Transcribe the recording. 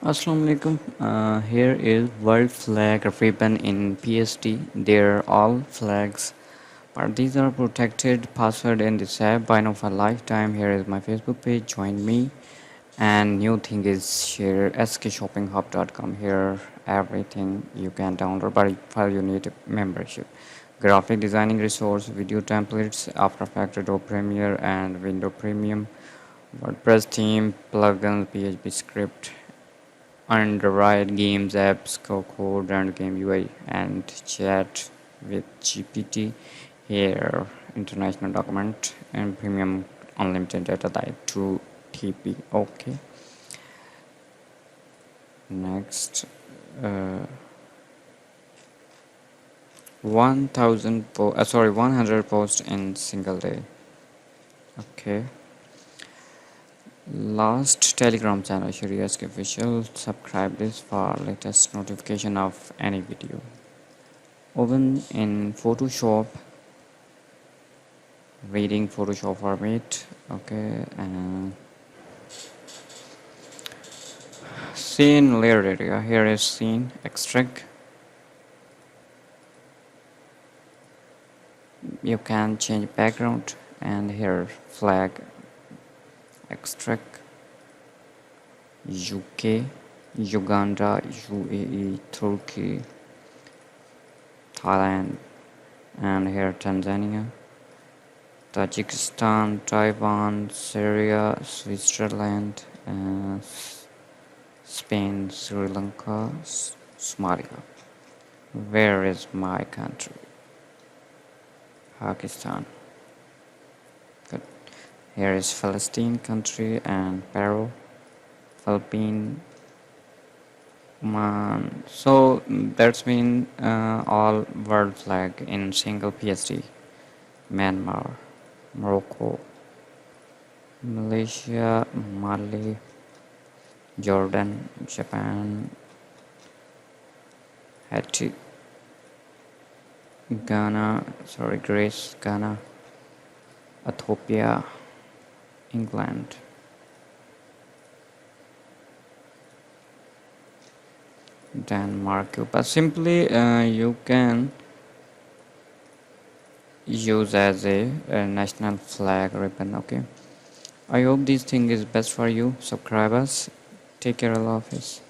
Assalamu alaikum. Here is world flag ribbon in PSD. They're all flags, but these are protected password in this app by now for lifetime. Here is my Facebook page. Join me. And new thing is share skshoppinghub.com. Here everything you can download, but for you need a membership. Graphic designing resource, video templates, After Effects, Adobe Premiere, and Window Premium. WordPress theme, plugins, PHP script, Android games apps, code and game UI, and chat with GPT. Here, international document and premium unlimited data type 2 TB. Okay. Next, uh, 100 posts in single day. Okay. Last Telegram channel, Sheri official. Subscribe this for latest notification of any video. Open in Photoshop, reading Photoshop format. Okay, and scene layer area. Here is scene extract. You can change background, and here flag extract. UK, Uganda, UAE, Turkey, Thailand, and here Tanzania, Tajikistan, Taiwan, Syria, Switzerland, Spain, Sri Lanka, Somalia. Where is my country? Pakistan. Good. Here is Palestine country and Peru, Philippines, Oman. So that's mean all world flag in single PSD. Myanmar, Morocco, Malaysia, Mali, Jordan, Japan, Haiti, Greece, Ghana, Ethiopia, England. Denmark, but simply you can use as a national flag ribbon. Okay, I hope this thing is best for you. Subscribe us. Take care. Allah Hafiz.